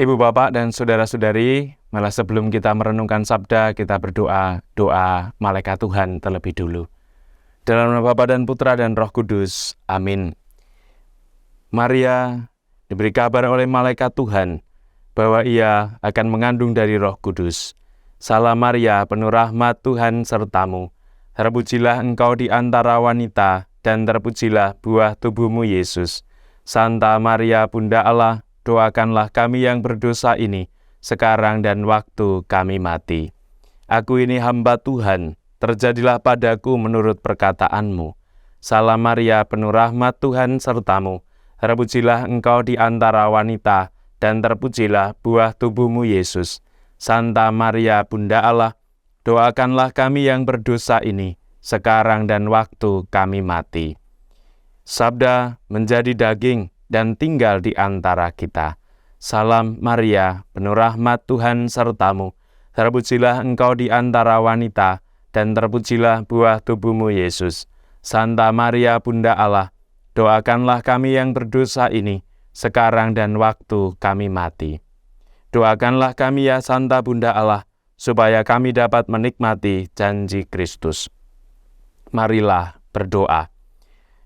Ibu bapak dan saudara-saudari, malah sebelum kita merenungkan sabda, kita berdoa, doa malaikat Tuhan terlebih dulu. Dalam nama Bapa dan Putra dan Roh Kudus, amin. Maria diberi kabar oleh malaikat Tuhan bahwa ia akan mengandung dari Roh Kudus. Salam Maria, penuh rahmat Tuhan sertamu. Terpujilah engkau di antara wanita, dan terpujilah buah tubuhmu Yesus. Santa Maria, Bunda Allah, doakanlah kami yang berdosa ini, sekarang dan waktu kami mati. Aku ini hamba Tuhan, terjadilah padaku menurut perkataanmu. Salam Maria, penuh rahmat Tuhan sertamu. Terpujilah engkau di antara wanita, dan terpujilah buah tubuhmu Yesus. Santa Maria, Bunda Allah, doakanlah kami yang berdosa ini, sekarang dan waktu kami mati. Sabda menjadi daging dan tinggal di antara kita. Salam Maria, penuh rahmat Tuhan sertamu. Terpujilah engkau di antara wanita, dan terpujilah buah tubuhmu Yesus. Santa Maria, Bunda Allah, doakanlah kami yang berdosa ini, sekarang dan waktu kami mati. Doakanlah kami ya Santa Bunda Allah, supaya kami dapat menikmati janji Kristus. Marilah berdoa.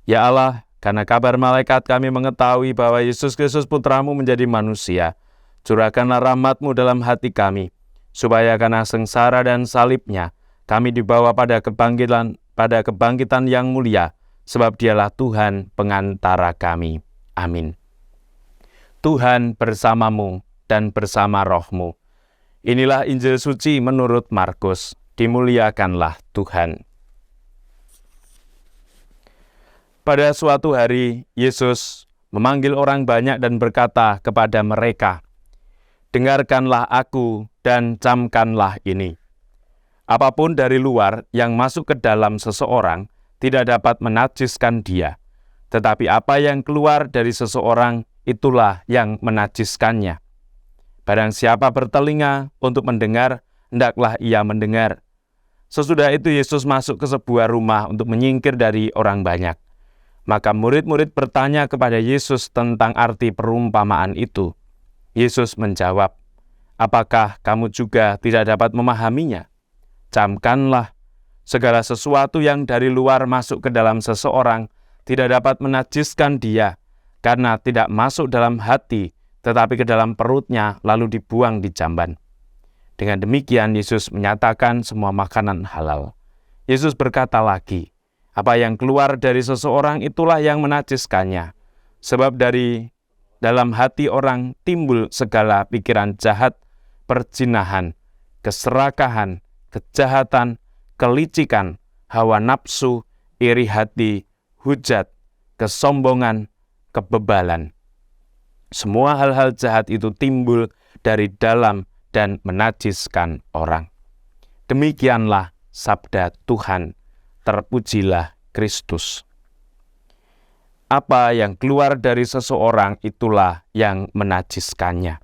Ya Allah, karena kabar malaikat kami mengetahui bahwa Yesus Kristus Putramu menjadi manusia, curahkanlah rahmat-Mu dalam hati kami, supaya karena sengsara dan salibnya, kami dibawa pada kebangkitan yang mulia, sebab Dialah Tuhan pengantara kami. Amin. Tuhan bersamamu dan bersama rohmu. Inilah Injil suci menurut Markus. Dimuliakanlah Tuhan. Pada suatu hari, Yesus memanggil orang banyak dan berkata kepada mereka, "Dengarkanlah aku dan camkanlah ini. Apapun dari luar yang masuk ke dalam seseorang tidak dapat menajiskan dia, tetapi apa yang keluar dari seseorang itulah yang menajiskannya. Barang siapa bertelinga untuk mendengar, hendaklah ia mendengar." Sesudah itu Yesus masuk ke sebuah rumah untuk menyingkir dari orang banyak. Maka murid-murid bertanya kepada Yesus tentang arti perumpamaan itu. Yesus menjawab, "Apakah kamu juga tidak dapat memahaminya? Camkanlah, segala sesuatu yang dari luar masuk ke dalam seseorang tidak dapat menajiskan dia, karena tidak masuk dalam hati, tetapi ke dalam perutnya lalu dibuang di jamban." Dengan demikian Yesus menyatakan semua makanan halal. Yesus berkata lagi, "Apa yang keluar dari seseorang itulah yang menajiskannya. Sebab dari dalam hati orang timbul segala pikiran jahat, perzinahan, keserakahan, kejahatan, kelicikan, hawa nafsu, iri hati, hujat, kesombongan, kebebalan. Semua hal-hal jahat itu timbul dari dalam dan menajiskan orang." Demikianlah sabda Tuhan. Terpujilah Kristus. Apa yang keluar dari seseorang itulah yang menajiskannya.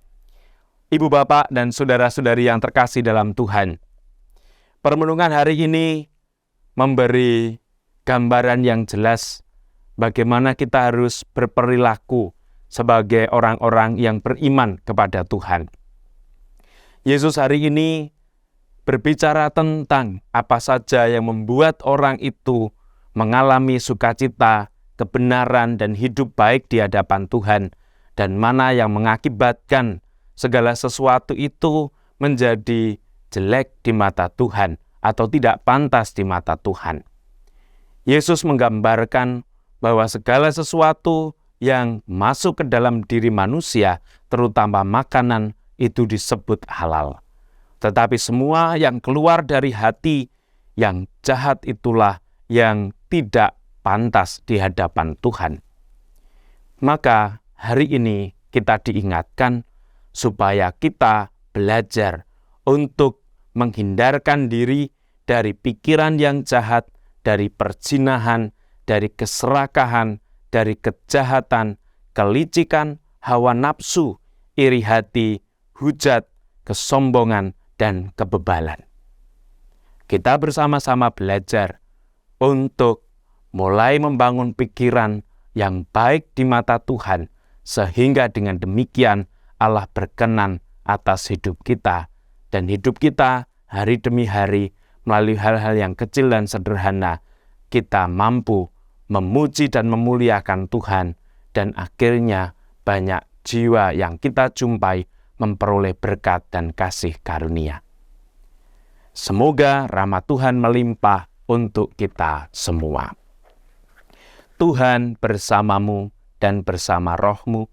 Ibu bapak dan saudara-saudari yang terkasih dalam Tuhan, permenungan hari ini memberi gambaran yang jelas bagaimana kita harus berperilaku sebagai orang-orang yang beriman kepada Tuhan. Yesus hari ini berbicara tentang apa saja yang membuat orang itu mengalami sukacita, kebenaran, dan hidup baik di hadapan Tuhan, dan mana yang mengakibatkan segala sesuatu itu menjadi jelek di mata Tuhan atau tidak pantas di mata Tuhan. Yesus menggambarkan bahwa segala sesuatu yang masuk ke dalam diri manusia, terutama makanan, itu disebut halal. Tetapi semua yang keluar dari hati yang jahat itulah yang tidak pantas di hadapan Tuhan. Maka hari ini kita diingatkan supaya kita belajar untuk menghindarkan diri dari pikiran yang jahat, dari perzinahan, dari keserakahan, dari kejahatan, kelicikan, hawa nafsu, iri hati, hujat, kesombongan, dan kebebalan. Kita bersama-sama belajar untuk mulai membangun pikiran yang baik di mata Tuhan, sehingga dengan demikian Allah berkenan atas hidup kita, dan hidup kita hari demi hari melalui hal-hal yang kecil dan sederhana, kita mampu memuji dan memuliakan Tuhan, dan akhirnya banyak jiwa yang kita jumpai memperoleh berkat dan kasih karunia. Semoga rahmat Tuhan melimpah untuk kita semua. Tuhan bersamamu dan bersama rohmu.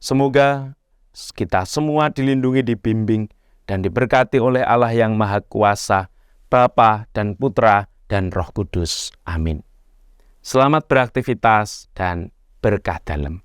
Semoga kita semua dilindungi, dibimbing, dan diberkati oleh Allah yang Maha Kuasa, Bapa dan Putra dan Roh Kudus. Amin. Selamat beraktivitas dan berkah dalam.